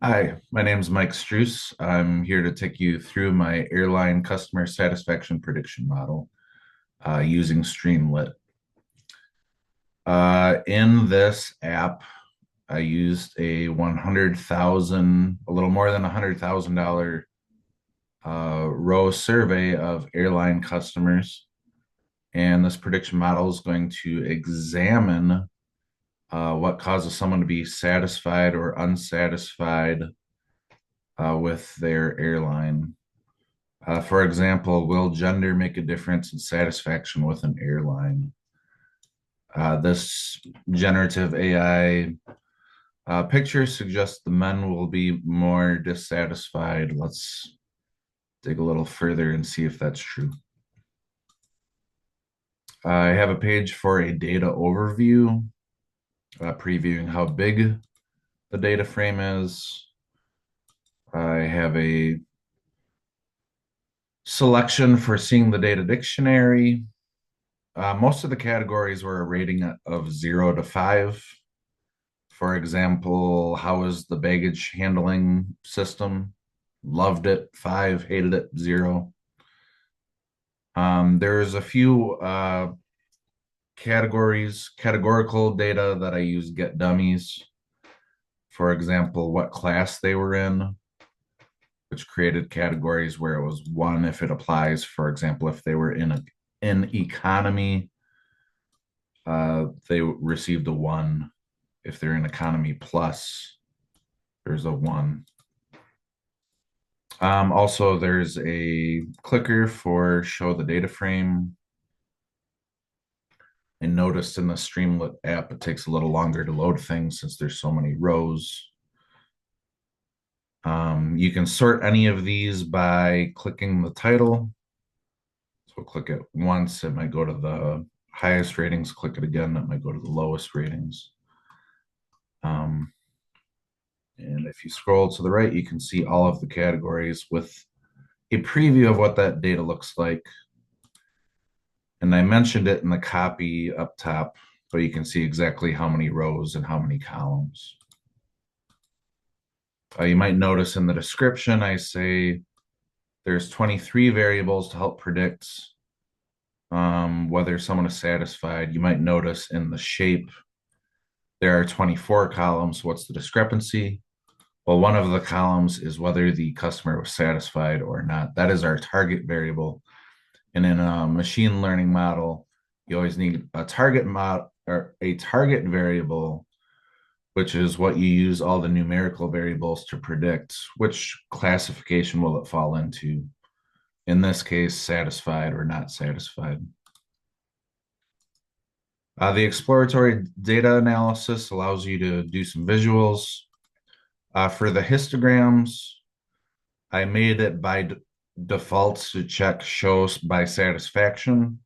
Hi, my name is Mike Struess. I'm here to take you through my airline customer satisfaction prediction model using streamlit. In this app, I used a little more than $100,000 row survey of airline customers. And this prediction model is going to examine what causes someone to be satisfied or unsatisfied with their airline. For example, will gender make a difference in satisfaction with an airline? This generative AI picture suggests the men will be more dissatisfied. Let's dig a little further and see if that's true. I have a page for a data overview, previewing how big the data frame is. I have a selection for seeing the data dictionary. Most of the categories were a rating of 0 to 5. For example, how is the baggage handling system? Loved it, 5, hated it, 0. There's a few categorical data that I use get dummies. For example, what class they were in, which created categories where it was 1 if it applies. For example, if they were in economy, they received a 1. If they're in economy plus, there's a 1. Also, there's a clicker for show the data frame. I noticed in the Streamlit app, it takes a little longer to load things since there's so many rows. You can sort any of these by clicking the title. So click it once, it might go to the highest ratings. Click it again, it might go to the lowest ratings. And if you scroll to the right, you can see all of the categories with a preview of what that data looks like. And I mentioned it in the copy up top, but you can see exactly how many rows and how many columns. You might notice in the description, I say there's 23 variables to help predict whether someone is satisfied. You might notice in the shape, there are 24 columns. What's the discrepancy? Well, one of the columns is whether the customer was satisfied or not. That is our target variable. And in a machine learning model, you always need a target model or a target variable, which is what you use all the numerical variables to predict which classification will it fall into. In this case, satisfied or not satisfied. The exploratory data analysis allows you to do some visuals. For the histograms, I made it by default to check shows by satisfaction.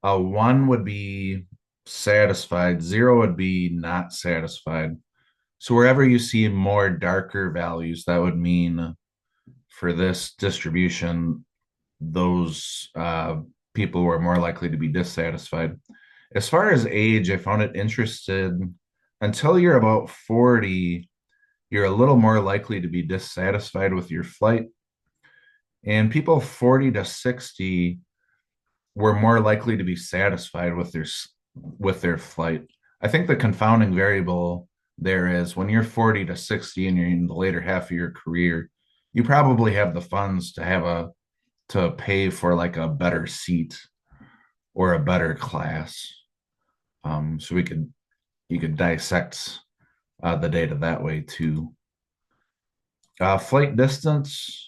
1 would be satisfied, 0 would be not satisfied. So wherever you see more darker values, that would mean for this distribution, those people were more likely to be dissatisfied. As far as age, I found it interesting. Until you're about 40, you're a little more likely to be dissatisfied with your flight. And people 40 to 60 were more likely to be satisfied with their flight. I think the confounding variable there is when you're 40 to 60 and you're in the later half of your career, you probably have the funds to pay for like a better seat or a better class. So you could dissect the data that way too. Flight distance,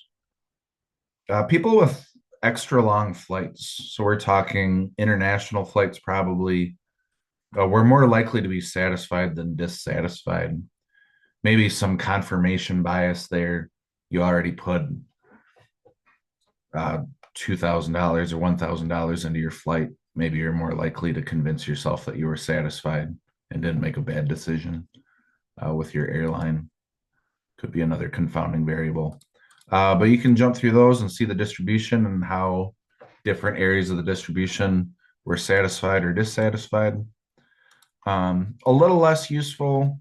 people with extra long flights. So we're talking international flights probably. We're more likely to be satisfied than dissatisfied. Maybe some confirmation bias there. You already put $2,000 or $1,000 into your flight. Maybe you're more likely to convince yourself that you were satisfied and didn't make a bad decision with your airline. Could be another confounding variable. But you can jump through those and see the distribution and how different areas of the distribution were satisfied or dissatisfied. A little less useful,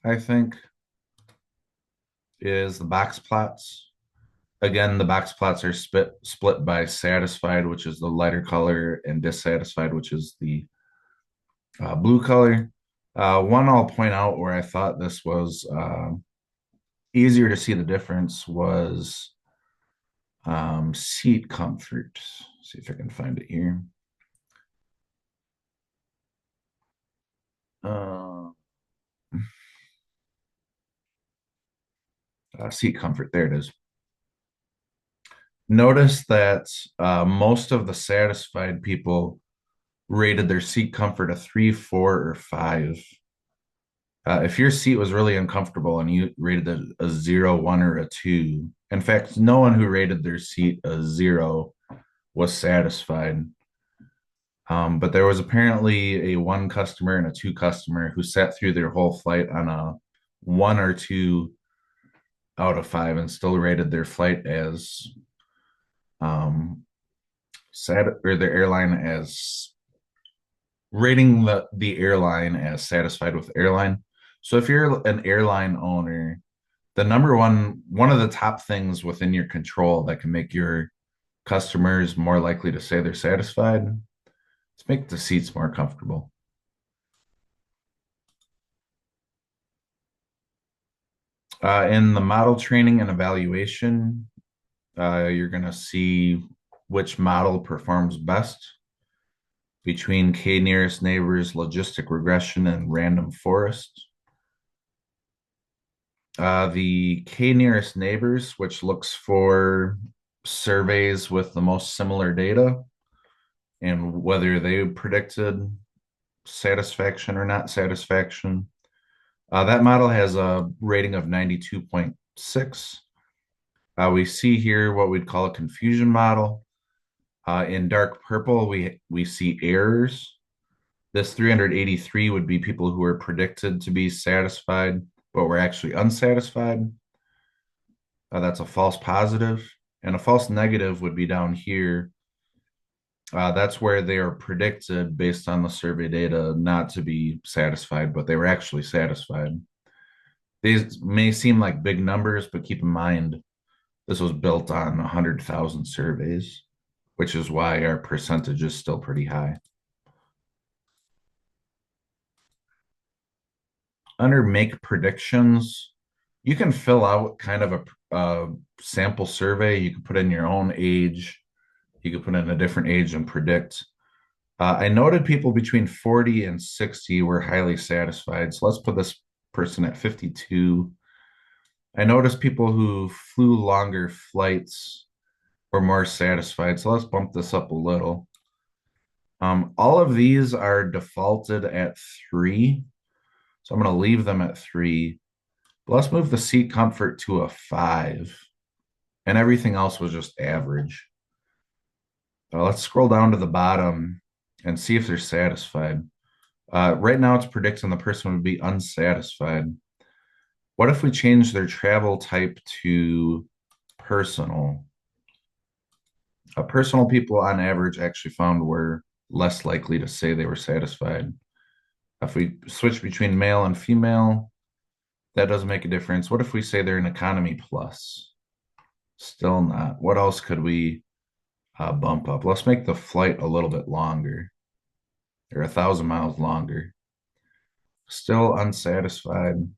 I think, is the box plots. Again, the box plots are split by satisfied, which is the lighter color, and dissatisfied, which is the blue color. One I'll point out where I thought this was easier to see the difference was seat comfort. See if I can find it here. Uh, Seat comfort, there it is. Notice that most of the satisfied people rated their seat comfort a 3, 4, or 5. If your seat was really uncomfortable and you rated it a 0, 1, or a 2, in fact, no one who rated their seat a 0 was satisfied. But there was apparently a 1 customer and a 2 customer who sat through their whole flight on a 1 or 2 out of 5 and still rated their flight as um, sad, or the airline as rating the airline as satisfied with airline. So if you're an airline owner, the number one of the top things within your control that can make your customers more likely to say they're satisfied is make the seats more comfortable. In the model training and evaluation, you're going to see which model performs best between k nearest neighbors, logistic regression, and random forest. The k nearest neighbors, which looks for surveys with the most similar data and whether they predicted satisfaction or not satisfaction. That model has a rating of 92.6. We see here what we'd call a confusion model. In dark purple, we see errors. This 383 would be people who were predicted to be satisfied, but were actually unsatisfied. That's a false positive. And a false negative would be down here. That's where they are predicted based on the survey data not to be satisfied, but they were actually satisfied. These may seem like big numbers, but keep in mind this was built on 100,000 surveys, which is why our percentage is still pretty high. Under make predictions, you can fill out kind of a sample survey. You can put in your own age. You could put in a different age and predict. I noted people between 40 and 60 were highly satisfied. So let's put this person at 52. I noticed people who flew longer flights were more satisfied. So let's bump this up a little. All of these are defaulted at 3. So I'm going to leave them at 3. But let's move the seat comfort to a 5. And everything else was just average. Let's scroll down to the bottom and see if they're satisfied. Right now, it's predicting the person would be unsatisfied. What if we change their travel type to personal? Personal people on average actually found were less likely to say they were satisfied. If we switch between male and female, that doesn't make a difference. What if we say they're an economy plus? Still not. What else could we bump up? Let's make the flight a little bit longer, or 1,000 miles longer. Still unsatisfied.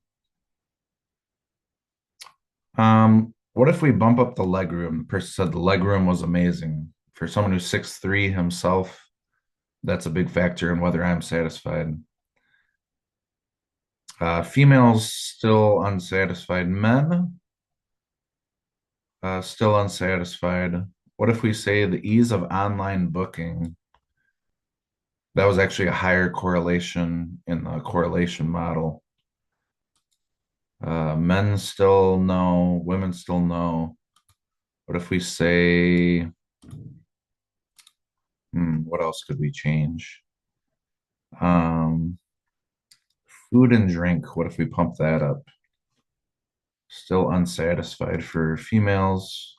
What if we bump up the legroom? The person said the legroom was amazing. For someone who's 6'3" himself, that's a big factor in whether I'm satisfied. Females still unsatisfied. Men still unsatisfied. What if we say the ease of online booking? That was actually a higher correlation in the correlation model. Men still no, women still no. What if we say, what else could we change? Food and drink, what if we pump that up? Still unsatisfied for females.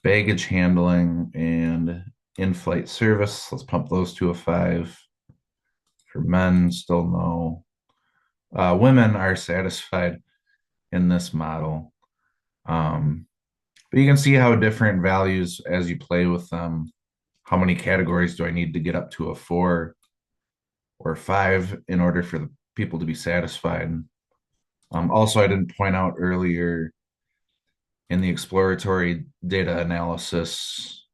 Baggage handling and in-flight service, let's pump those to a 5. For men, still no. Women are satisfied in this model. Um, but you can see how different values as you play with them. How many categories do I need to get up to a 4 or 5 in order for the people to be satisfied? Also, I didn't point out earlier in the exploratory data analysis,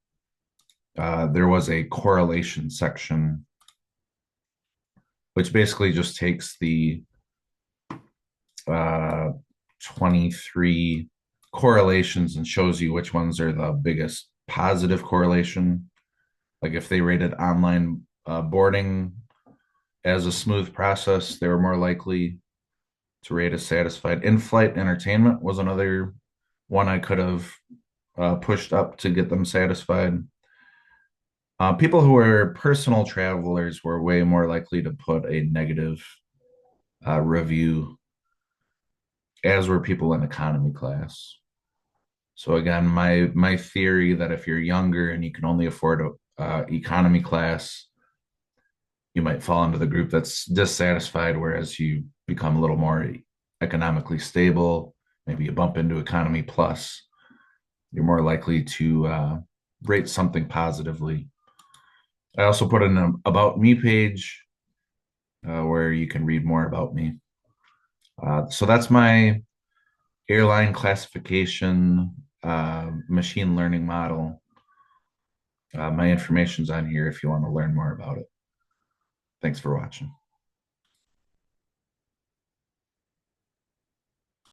there was a correlation section, which basically just takes the uh, 23 correlations and shows you which ones are the biggest positive correlation. Like if they rated online boarding as a smooth process, they were more likely to rate as satisfied. In-flight entertainment was another one I could have pushed up to get them satisfied. People who were personal travelers were way more likely to put a negative review, as were people in economy class. So again, my theory that if you're younger and you can only afford a economy class, you might fall into the group that's dissatisfied, whereas you become a little more economically stable, maybe you bump into economy plus, you're more likely to rate something positively. I also put in an about me page where you can read more about me. So that's my airline classification machine learning model. My information's on here if you want to learn more about it. Thanks for watching.